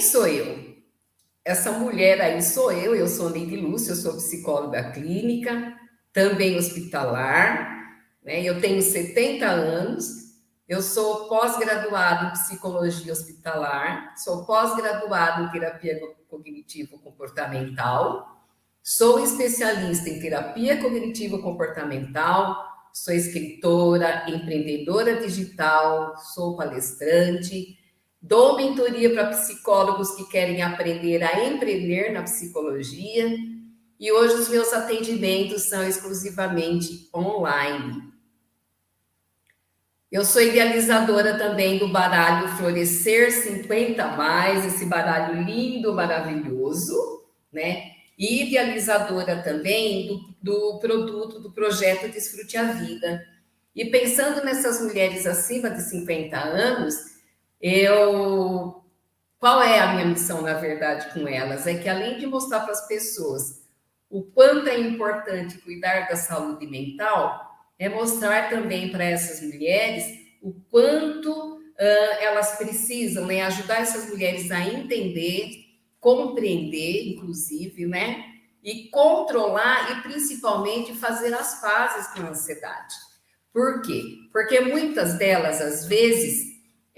Sou eu. Essa mulher aí sou eu sou Neide Lúcia, eu sou psicóloga clínica, também hospitalar, né? Eu tenho 70 anos, eu sou pós-graduada em psicologia hospitalar, sou pós-graduada em terapia cognitivo-comportamental, sou especialista em terapia cognitivo-comportamental, sou escritora, empreendedora digital, sou palestrante. Dou mentoria para psicólogos que querem aprender a empreender na psicologia e hoje os meus atendimentos são exclusivamente online. Eu sou idealizadora também do baralho Florescer 50 mais, esse baralho lindo, maravilhoso, né? E idealizadora também do produto, do projeto Desfrute a Vida. E pensando nessas mulheres acima de 50 anos, qual é a minha missão, na verdade, com elas? É que além de mostrar para as pessoas o quanto é importante cuidar da saúde mental, é mostrar também para essas mulheres o quanto elas precisam, né? Ajudar essas mulheres a entender, compreender, inclusive, né? E controlar e principalmente fazer as pazes com a ansiedade. Por quê? Porque muitas delas, às vezes,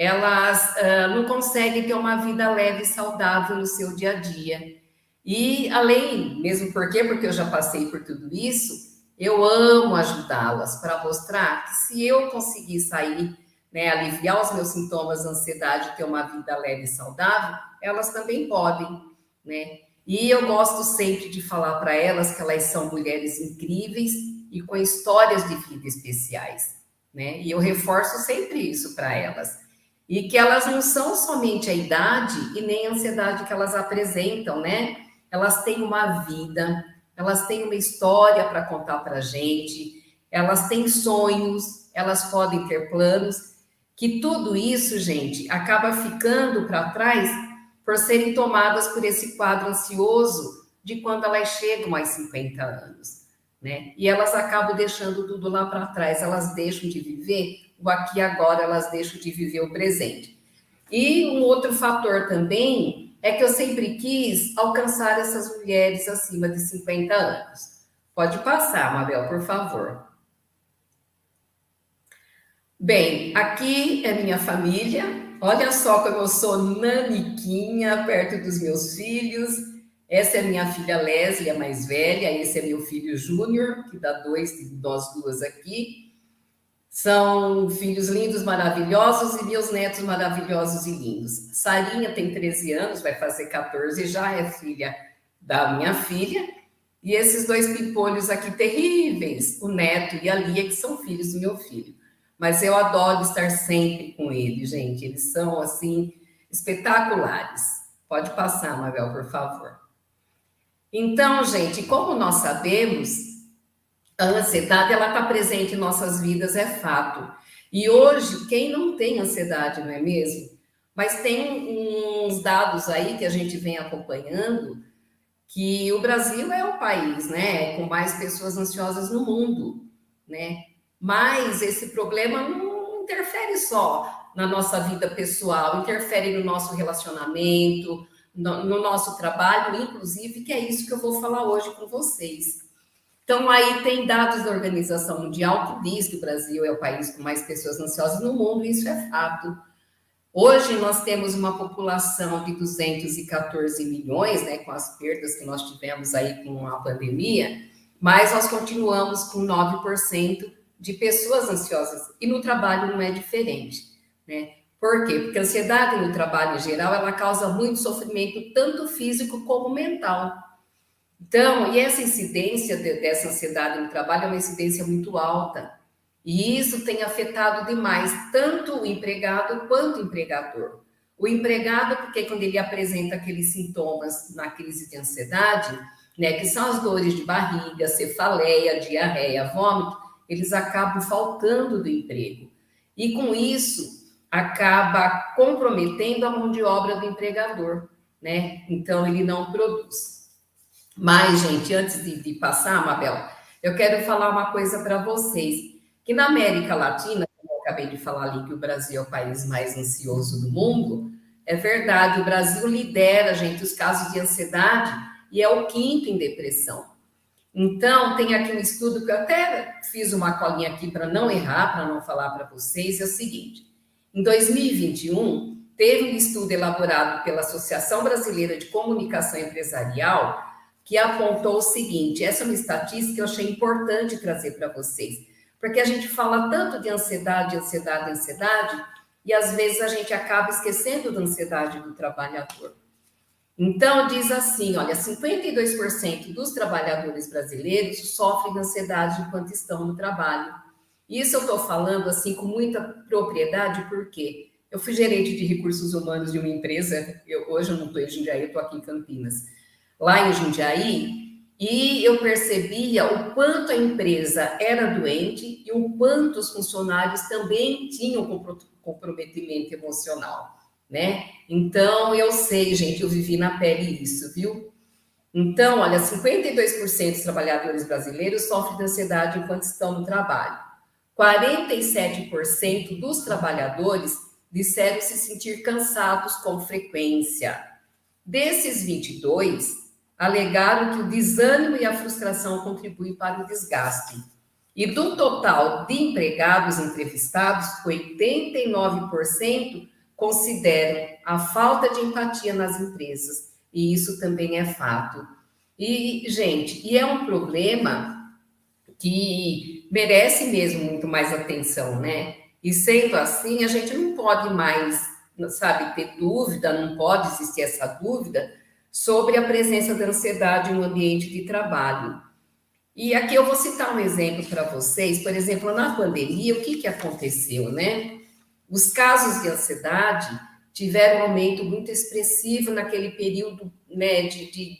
elas não conseguem ter uma vida leve e saudável no seu dia a dia. E além, mesmo porque eu já passei por tudo isso, eu amo ajudá-las para mostrar que se eu conseguir sair, né, aliviar os meus sintomas de ansiedade, ter uma vida leve e saudável, elas também podem, né? E eu gosto sempre de falar para elas que elas são mulheres incríveis e com histórias de vida especiais, né? E eu reforço sempre isso para elas. E que elas não são somente a idade e nem a ansiedade que elas apresentam, né? Elas têm uma vida, elas têm uma história para contar para a gente, elas têm sonhos, elas podem ter planos, que tudo isso, gente, acaba ficando para trás por serem tomadas por esse quadro ansioso de quando elas chegam aos 50 anos, né? E elas acabam deixando tudo lá para trás, elas deixam de viver o aqui e agora, elas deixam de viver o presente. E um outro fator também é que eu sempre quis alcançar essas mulheres acima de 50 anos. Pode passar, Mabel, por favor. Bem, aqui é minha família. Olha só como eu sou naniquinha perto dos meus filhos. Essa é minha filha Leslie, a mais velha. Esse é meu filho Júnior, que dá dois de nós duas aqui. São filhos lindos, maravilhosos e meus netos maravilhosos e lindos. Sarinha tem 13 anos, vai fazer 14, já é filha da minha filha. E esses dois pimpolhos aqui terríveis, o Neto e a Lia, que são filhos do meu filho. Mas eu adoro estar sempre com eles, gente. Eles são, assim, espetaculares. Pode passar, Mabel, por favor. Então, gente, como nós sabemos, a ansiedade, ela está presente em nossas vidas, é fato. E hoje, quem não tem ansiedade, não é mesmo? Mas tem uns dados aí que a gente vem acompanhando, que o Brasil é o país, né, com mais pessoas ansiosas no mundo, né? Mas esse problema não interfere só na nossa vida pessoal, interfere no nosso relacionamento, no nosso trabalho, inclusive, que é isso que eu vou falar hoje com vocês. Então, aí tem dados da Organização Mundial que diz que o Brasil é o país com mais pessoas ansiosas no mundo, e isso é fato. Hoje, nós temos uma população de 214 milhões, né, com as perdas que nós tivemos aí com a pandemia, mas nós continuamos com 9% de pessoas ansiosas, e no trabalho não é diferente, né? Por quê? Porque a ansiedade no trabalho, em geral, ela causa muito sofrimento, tanto físico como mental. Então, e essa incidência dessa ansiedade no trabalho é uma incidência muito alta. E isso tem afetado demais tanto o empregado quanto o empregador. O empregado, porque quando ele apresenta aqueles sintomas na crise de ansiedade, né, que são as dores de barriga, cefaleia, diarreia, vômito, eles acabam faltando do emprego. E com isso, acaba comprometendo a mão de obra do empregador, né? Então, ele não produz. Mas, gente, antes de passar, Mabel, eu quero falar uma coisa para vocês, que na América Latina, como eu acabei de falar ali, que o Brasil é o país mais ansioso do mundo, É verdade, o Brasil lidera, gente, os casos de ansiedade e é o quinto em depressão. Então, tem aqui um estudo que eu até fiz uma colinha aqui para não errar, para não falar para vocês, é o seguinte: em 2021, teve um estudo elaborado pela Associação Brasileira de Comunicação Empresarial que apontou o seguinte, essa é uma estatística que eu achei importante trazer para vocês, porque a gente fala tanto de ansiedade, ansiedade, ansiedade, e às vezes a gente acaba esquecendo da ansiedade do trabalhador. Então, diz assim, olha, 52% dos trabalhadores brasileiros sofrem de ansiedade enquanto estão no trabalho. Isso eu estou falando, assim, com muita propriedade, porque eu fui gerente de recursos humanos de uma empresa, hoje eu não estou em Jundiaí, eu estou aqui em Campinas, lá em Jundiaí, e eu percebia o quanto a empresa era doente e o quanto os funcionários também tinham comprometimento emocional, né? Então, eu sei, gente, eu vivi na pele isso, viu? Então, olha, 52% dos trabalhadores brasileiros sofrem de ansiedade enquanto estão no trabalho. 47% dos trabalhadores disseram se sentir cansados com frequência. Desses 22, alegaram que o desânimo e a frustração contribuem para o desgaste. E do total de empregados entrevistados, 89% consideram a falta de empatia nas empresas. E isso também é fato. E, gente, e é um problema que merece mesmo muito mais atenção, né? E sendo assim, a gente não pode mais, sabe, ter dúvida, não pode existir essa dúvida sobre a presença da ansiedade no ambiente de trabalho. E aqui eu vou citar um exemplo para vocês. Por exemplo, na pandemia, o que aconteceu, né? Os casos de ansiedade tiveram um aumento muito expressivo naquele período, né, que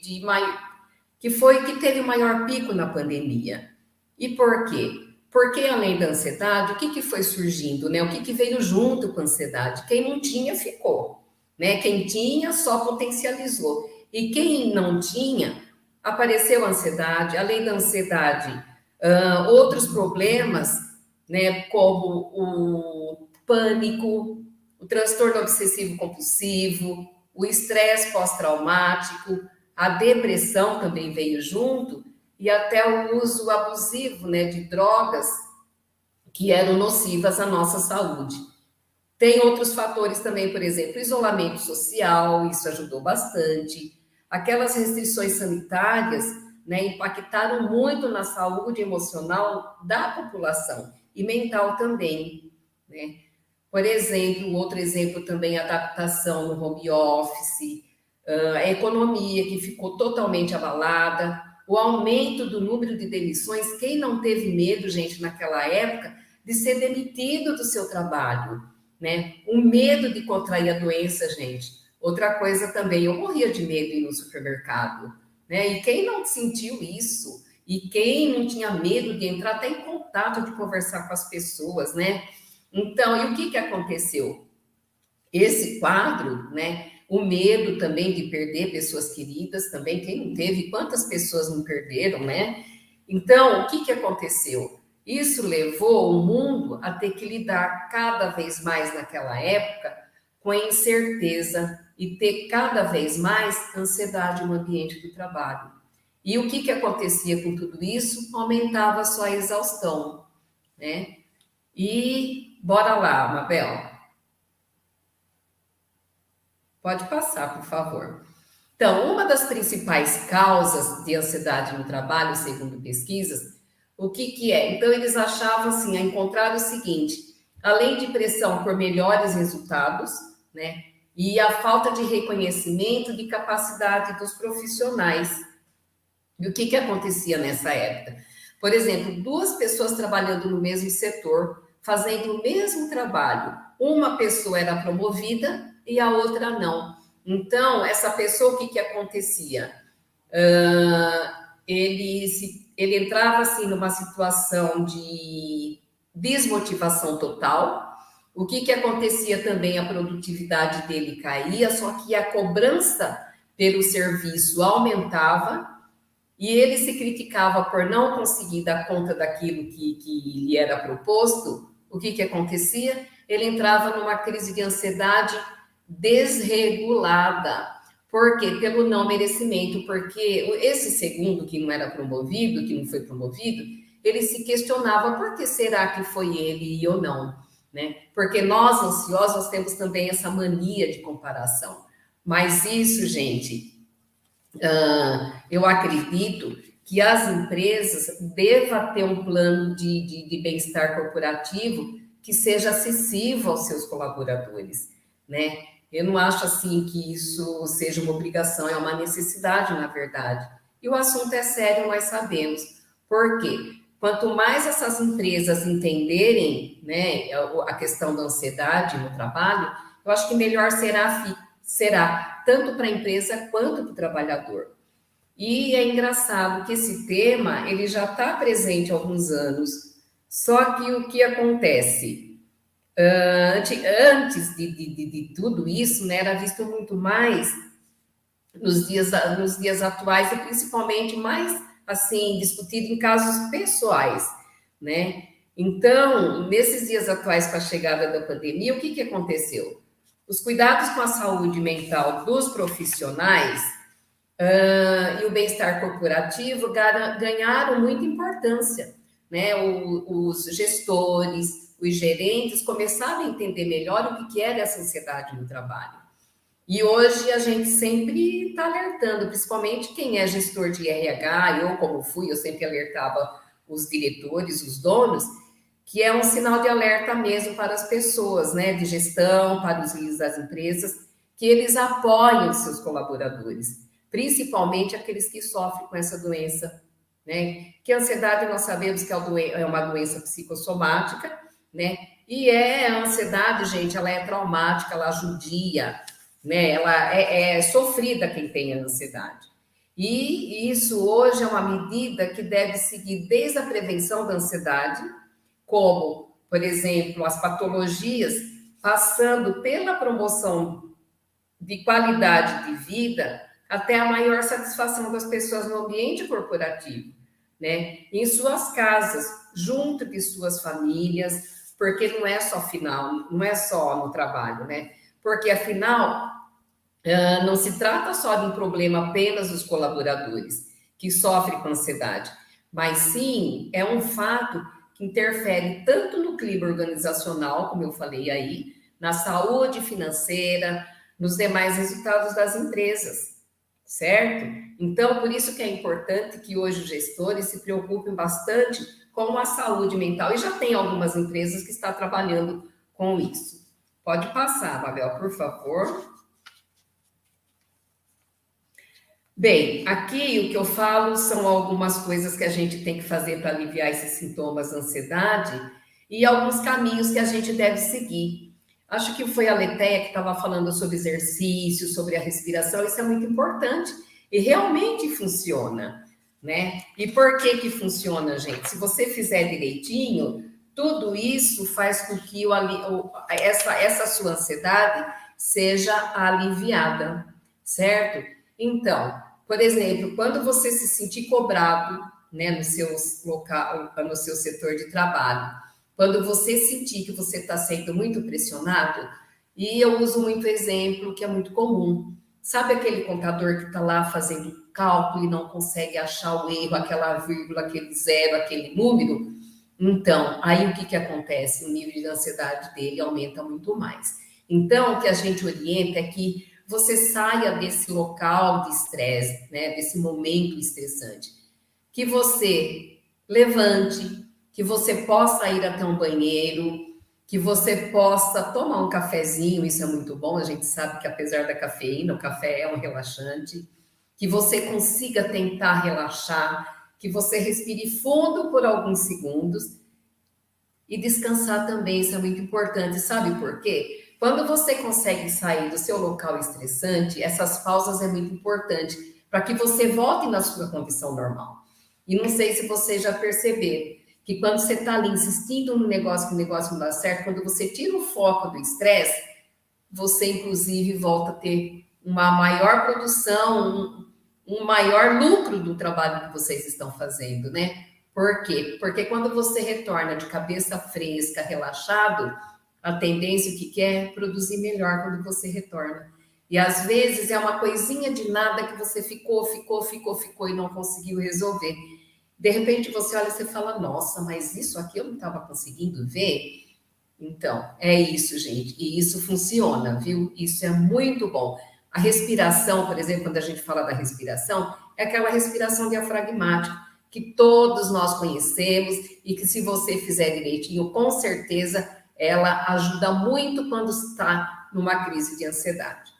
teve o maior pico na pandemia. E por quê? Porque além da ansiedade, o que foi surgindo, né? O que veio junto com a ansiedade? Quem não tinha ficou, né? Quem tinha só potencializou. E quem não tinha, apareceu a ansiedade. Além da ansiedade, outros problemas, né? Como o pânico, o transtorno obsessivo compulsivo, o estresse pós-traumático, a depressão também veio junto, e até o uso abusivo, né, de drogas que eram nocivas à nossa saúde. Tem outros fatores também, por exemplo, isolamento social, isso ajudou bastante. Aquelas restrições sanitárias, né, impactaram muito na saúde emocional da população e mental também, né? Por exemplo, outro exemplo também, a adaptação no home office, a economia que ficou totalmente abalada, o aumento do número de demissões. Quem não teve medo, gente, naquela época, de ser demitido do seu trabalho, né? O medo de contrair a doença, gente. Outra coisa também, eu morria de medo de ir no supermercado, né? E quem não sentiu isso? E quem não tinha medo de entrar até em contato, de conversar com as pessoas, né? Então, e o que aconteceu? Esse quadro, né? O medo também de perder pessoas queridas, também quem não teve, quantas pessoas não perderam, né? Então, o que aconteceu? Isso levou o mundo a ter que lidar cada vez mais naquela época com a incerteza e ter cada vez mais ansiedade no ambiente do trabalho. E o que acontecia com tudo isso? Aumentava a sua exaustão, né? E bora lá, Mabel. Pode passar, por favor. Então, uma das principais causas de ansiedade no trabalho, segundo pesquisas, o que é? Então, eles achavam assim, a encontrar o seguinte: além de pressão por melhores resultados, né? E a falta de reconhecimento de capacidade dos profissionais. E o que acontecia nessa época? Por exemplo, duas pessoas trabalhando no mesmo setor, fazendo o mesmo trabalho. Uma pessoa era promovida e a outra não. Então, essa pessoa, o que acontecia? Ele entrava assim numa situação de desmotivação total. O que acontecia também? A produtividade dele caía, só que a cobrança pelo serviço aumentava e ele se criticava por não conseguir dar conta daquilo que lhe era proposto. O que acontecia? Ele entrava numa crise de ansiedade desregulada. Por quê? Pelo não merecimento, porque esse segundo que não era promovido, que não foi promovido, ele se questionava por que será que foi ele e eu não, né? Porque nós, ansiosos, nós temos também essa mania de comparação. Mas isso, gente, eu acredito que as empresas devam ter um plano de bem-estar corporativo que seja acessível aos seus colaboradores, né? Eu não acho assim que isso seja uma obrigação, é uma necessidade, na verdade. E o assunto é sério, nós sabemos. Por quê? Quanto mais essas empresas entenderem, né, a questão da ansiedade no trabalho, eu acho que melhor será tanto para a empresa quanto para o trabalhador. E é engraçado que esse tema ele já está presente há alguns anos. Só que o que acontece? Antes de tudo isso, né, era visto muito mais nos dias atuais e principalmente mais assim discutido em casos pessoais, né? Então, nesses dias atuais com a chegada da pandemia, o que aconteceu? Os cuidados com a saúde mental dos profissionais e o bem-estar corporativo ganharam muita importância, né? Os gestores, os gerentes começaram a entender melhor o que era essa ansiedade no trabalho. E hoje a gente sempre está alertando, principalmente quem é gestor de RH, eu como fui, eu sempre alertava os diretores, os donos, que é um sinal de alerta mesmo para as pessoas, né, de gestão, para os líderes das empresas, que eles apoiem os seus colaboradores, principalmente aqueles que sofrem com essa doença, né? Que a ansiedade nós sabemos que é uma doença psicossomática, né? E a ansiedade, gente, ela é traumática, ela judia, né? Ela é sofrida quem tem a ansiedade. E isso hoje é uma medida que deve seguir desde a prevenção da ansiedade, como, por exemplo, as patologias, passando pela promoção de qualidade de vida até a maior satisfação das pessoas no ambiente corporativo, né? Em suas casas, junto de suas famílias, porque não é só não é só no trabalho, né? Porque afinal não se trata só de um problema apenas dos colaboradores que sofrem com ansiedade, mas sim é um fato que interfere tanto no clima organizacional, como eu falei aí, na saúde financeira, nos demais resultados das empresas, certo? Então, por isso que é importante que hoje os gestores se preocupem bastante com a saúde mental, e já tem algumas empresas que estão trabalhando com isso. Pode passar, Mabel, por favor. Bem, aqui o que eu falo são algumas coisas que a gente tem que fazer para aliviar esses sintomas da ansiedade e alguns caminhos que a gente deve seguir. Acho que foi a Letéia que estava falando sobre exercício, sobre a respiração, isso é muito importante e realmente funciona, né? E por que funciona, gente? Se você fizer direitinho, tudo isso faz com que essa sua ansiedade seja aliviada, certo? Então, por exemplo, quando você se sentir cobrado, né, no seu setor de trabalho, quando você sentir que você está sendo muito pressionado, e eu uso muito exemplo que é muito comum. Sabe aquele contador que está lá fazendo cálculo e não consegue achar o erro, aquela vírgula, aquele zero, aquele número? Então, aí o que acontece? O nível de ansiedade dele aumenta muito mais. Então, o que a gente orienta é que você saia desse local de estresse, né, desse momento estressante, que você levante, que você possa ir até um banheiro, que você possa tomar um cafezinho, isso é muito bom, a gente sabe que apesar da cafeína, o café é um relaxante, que você consiga tentar relaxar, que você respire fundo por alguns segundos e descansar também, isso é muito importante, sabe por quê? Quando você consegue sair do seu local estressante, essas pausas é muito importante para que você volte na sua condição normal. E não sei se você já percebeu que quando você está ali insistindo no negócio, que o negócio não dá certo, quando você tira o foco do estresse, você inclusive volta a ter uma maior produção, um maior lucro do trabalho que vocês estão fazendo, né? Por quê? Porque quando você retorna de cabeça fresca, relaxado, a tendência, o que quer, produzir melhor quando você retorna. E às vezes é uma coisinha de nada que você ficou e não conseguiu resolver. De repente você olha e você fala, nossa, mas isso aqui eu não estava conseguindo ver. Então, é isso, gente. E isso funciona, viu? Isso é muito bom. A respiração, por exemplo, quando a gente fala da respiração, é aquela respiração diafragmática que todos nós conhecemos e que, se você fizer direitinho, com certeza ela ajuda muito quando está numa crise de ansiedade.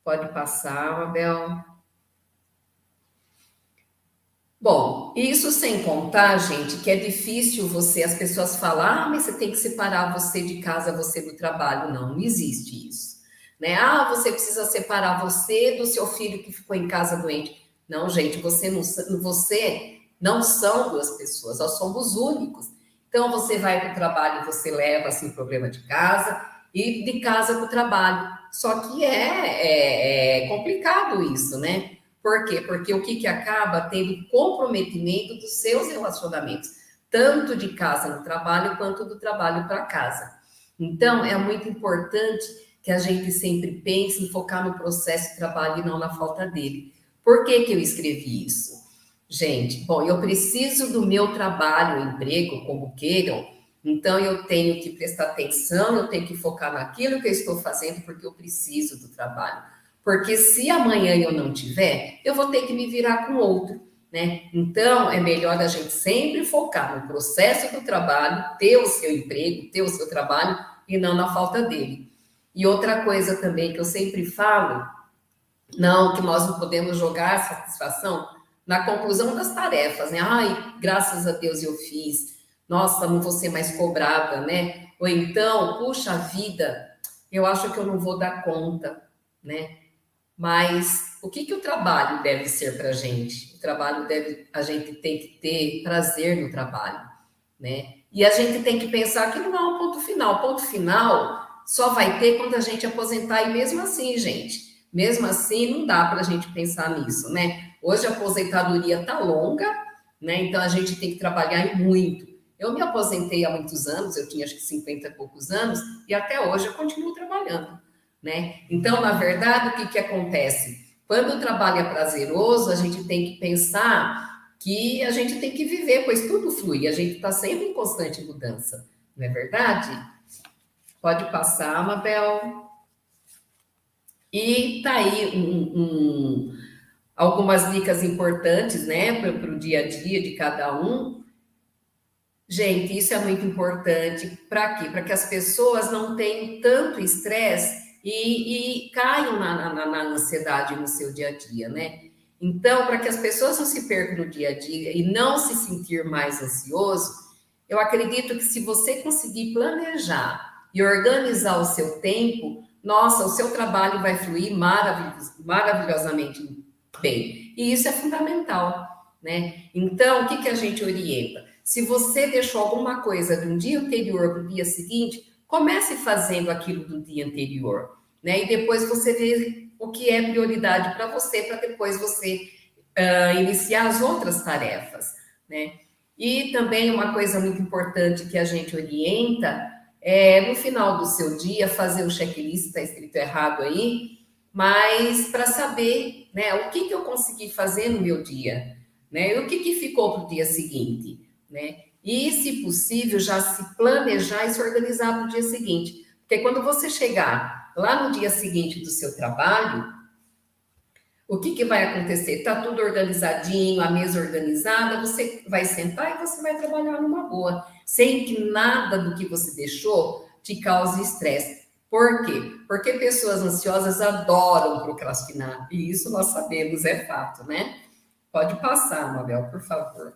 Pode passar, Mabel. Bom, isso sem contar, gente, que é difícil as pessoas falam, mas você tem que separar você de casa, você do trabalho. Não, não existe isso. Né? Você precisa separar você do seu filho que ficou em casa doente. Não, gente, você não são duas pessoas, nós somos únicos. Então, você vai para o trabalho, você leva assim, o problema de casa, e de casa para o trabalho. Só que é complicado isso, né? Por quê? Porque o que acaba tendo comprometimento dos seus relacionamentos, tanto de casa no trabalho, quanto do trabalho para casa. Então, é muito importante que a gente sempre pense em focar no processo de trabalho e não na falta dele. Por que eu escrevi isso? Gente, bom, eu preciso do meu trabalho, emprego, como queiram, então eu tenho que prestar atenção, eu tenho que focar naquilo que eu estou fazendo, porque eu preciso do trabalho. Porque se amanhã eu não tiver, eu vou ter que me virar com outro, né? Então, é melhor a gente sempre focar no processo do trabalho, ter o seu emprego, ter o seu trabalho, e não na falta dele. E outra coisa também que eu sempre falo, não, que nós não podemos jogar a satisfação na conclusão das tarefas, né? Ai, graças a Deus eu fiz. Nossa, não vou ser mais cobrada, né? Ou então, puxa vida, eu acho que eu não vou dar conta, né? Mas o que o trabalho deve ser para a gente? A gente tem que ter prazer no trabalho, né? E a gente tem que pensar que não é um ponto final. O ponto final só vai ter quando a gente aposentar, e mesmo assim, gente, mesmo assim não dá para a gente pensar nisso, né? Hoje a aposentadoria está longa, né? Então a gente tem que trabalhar muito. Eu me aposentei há muitos anos, eu tinha acho que 50 e poucos anos, e até hoje eu continuo trabalhando, né? Então, na verdade, o que acontece? Quando o trabalho é prazeroso, a gente tem que pensar que a gente tem que viver, pois tudo flui, a gente está sempre em constante mudança, não é verdade? Pode passar, Mabel. E tá aí algumas dicas importantes, né, para o dia a dia de cada um. Gente, isso é muito importante. Para quê? Para que as pessoas não tenham tanto estresse e caiam na ansiedade no seu dia a dia, né? Então, para que as pessoas não se percam no dia a dia e não se sentir mais ansioso, eu acredito que, se você conseguir planejar e organizar o seu tempo, nossa, o seu trabalho vai fluir maravilhosamente bem. E isso é fundamental, né? Então, o que a gente orienta? Se você deixou alguma coisa de um dia anterior para o dia seguinte, comece fazendo aquilo do dia anterior, né? E depois você vê o que é prioridade para depois você iniciar as outras tarefas, né? E também uma coisa muito importante que a gente orienta é, no final do seu dia, fazer o checklist, está escrito errado aí, mas para saber, né, o que eu consegui fazer no meu dia, né? E o que ficou para o dia seguinte, né? E, se possível, já se planejar e se organizar para o dia seguinte. Porque quando você chegar lá no dia seguinte do seu trabalho, o que vai acontecer? Está tudo organizadinho, a mesa organizada, você vai sentar e você vai trabalhar numa boa, sem que nada do que você deixou te cause estresse. Por quê? Porque pessoas ansiosas adoram procrastinar, e isso nós sabemos, é fato, né? Pode passar, Mabel, por favor.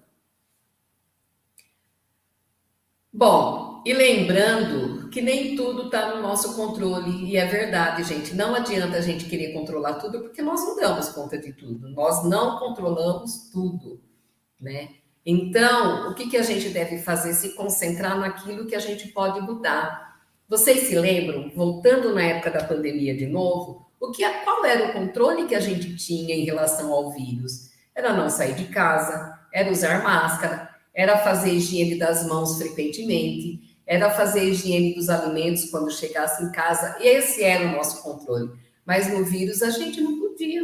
Bom, e lembrando que nem tudo está no nosso controle, e é verdade, gente. Não adianta a gente querer controlar tudo, porque nós não damos conta de tudo, nós não controlamos tudo, né? Então, o que a gente deve fazer? Se concentrar naquilo que a gente pode mudar. Vocês se lembram, voltando na época da pandemia de novo, qual era o controle que a gente tinha em relação ao vírus? Era não sair de casa, era usar máscara, era fazer higiene das mãos frequentemente, era fazer a higiene dos alimentos quando chegasse em casa. Esse era o nosso controle. Mas no vírus a gente não podia,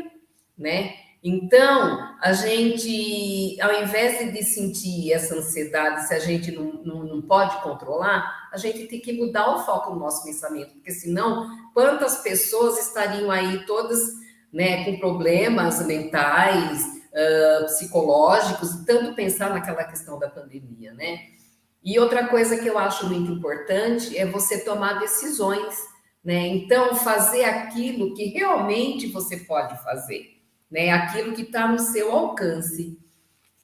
né? Então, a gente, ao invés de sentir essa ansiedade, se a gente não pode controlar, a gente tem que mudar o foco do nosso pensamento, porque senão, quantas pessoas estariam aí todas, né, com problemas mentais, psicológicos, tanto pensar naquela questão da pandemia, né? E outra coisa que eu acho muito importante é você tomar decisões, né? Então, fazer aquilo que realmente você pode fazer, né? Aquilo que está no seu alcance.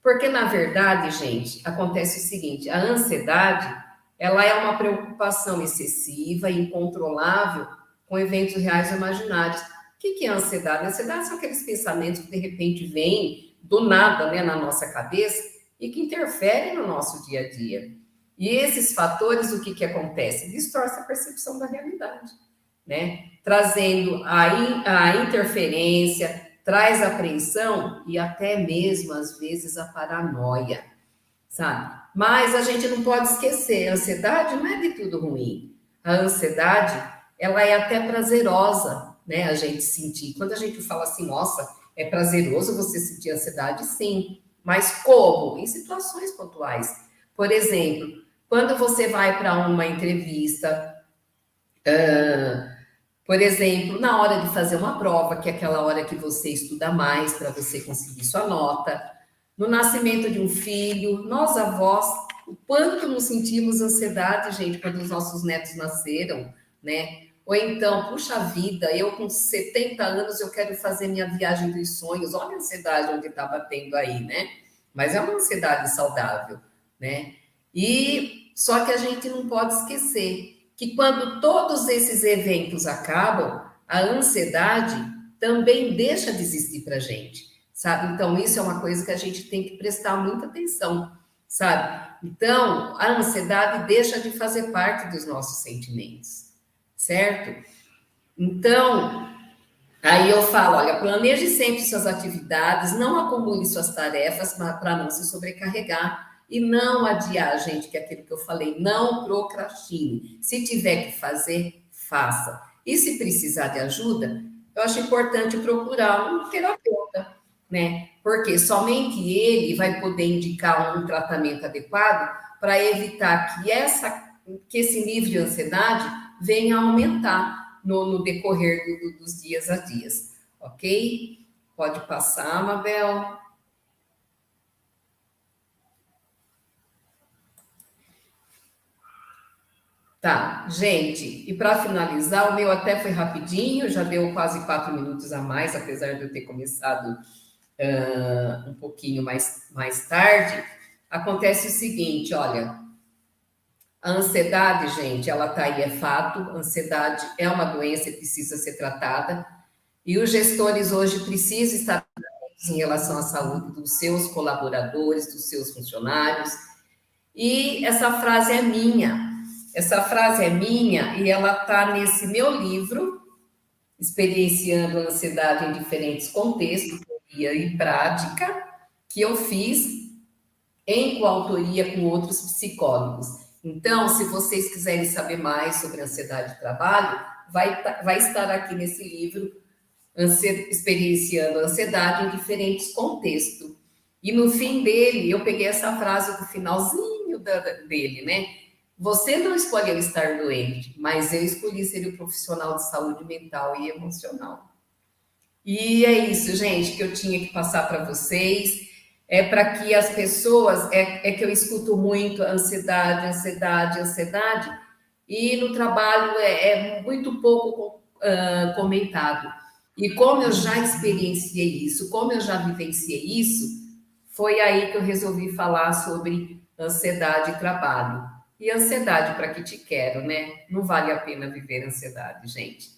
Porque, na verdade, gente, acontece o seguinte: a ansiedade, ela é uma preocupação excessiva e incontrolável com eventos reais ou imaginários. O que é a ansiedade? A ansiedade são aqueles pensamentos que, de repente, vêm do nada, né, na nossa cabeça e que interferem no nosso dia a dia. E esses fatores, o que acontece? Distorce a percepção da realidade, né? Trazendo a interferência, traz apreensão e até mesmo, às vezes, a paranoia, sabe? Mas a gente não pode esquecer, a ansiedade não é de tudo ruim. A ansiedade, ela é até prazerosa, né? A gente sentir. Quando a gente fala assim, nossa, é prazeroso você sentir ansiedade, sim. Mas como? Em situações pontuais. Por exemplo, quando você vai para uma entrevista, por exemplo, na hora de fazer uma prova, que é aquela hora que você estuda mais para você conseguir sua nota, no nascimento de um filho, nós avós, o quanto nos sentimos ansiedade, gente, quando os nossos netos nasceram, né? Ou então, puxa vida, eu com 70 anos eu quero fazer minha viagem dos sonhos. Olha a ansiedade onde está batendo aí, né? Mas é uma ansiedade saudável, né? E só que a gente não pode esquecer que quando todos esses eventos acabam, a ansiedade também deixa de existir para a gente, sabe? Então, isso é uma coisa que a gente tem que prestar muita atenção, sabe? Então, a ansiedade deixa de fazer parte dos nossos sentimentos, certo? Então, aí eu falo, olha, planeje sempre suas atividades, não acumule suas tarefas para não se sobrecarregar e não adiar, gente, que é aquilo que eu falei, não procrastine. Se tiver que fazer, faça. E se precisar de ajuda, eu acho importante procurar um terapeuta, né? Porque somente ele vai poder indicar um tratamento adequado para evitar que esse nível de ansiedade venha a aumentar no decorrer dos dias a dias, ok? Pode passar, Mabel. Tá, gente, e para finalizar, o meu até foi rapidinho, já deu quase 4 minutos a mais, apesar de eu ter começado um pouquinho mais tarde. Acontece o seguinte, olha, a ansiedade, gente, ela tá aí, é fato, a ansiedade é uma doença e precisa ser tratada, e os gestores hoje precisam estar em relação à saúde dos seus colaboradores, dos seus funcionários. E essa frase é minha. Essa frase é minha e ela está nesse meu livro, Experienciando a Ansiedade em Diferentes Contextos, Teoria e Prática, que eu fiz em coautoria com outros psicólogos. Então, se vocês quiserem saber mais sobre ansiedade de trabalho, vai estar aqui nesse livro, Experienciando a Ansiedade em Diferentes Contextos. E no fim dele, eu peguei essa frase do finalzinho dele, né? Você não escolheu estar doente, mas eu escolhi ser o profissional de saúde mental e emocional. E é isso, gente, que eu tinha que passar para vocês. É para que as pessoas, é que eu escuto muito ansiedade, ansiedade, ansiedade, e no trabalho é muito pouco comentado. E como eu já experienciei isso, como eu já vivenciei isso, foi aí que eu resolvi falar sobre ansiedade e trabalho. E ansiedade para que te quero, né? Não vale a pena viver ansiedade, gente.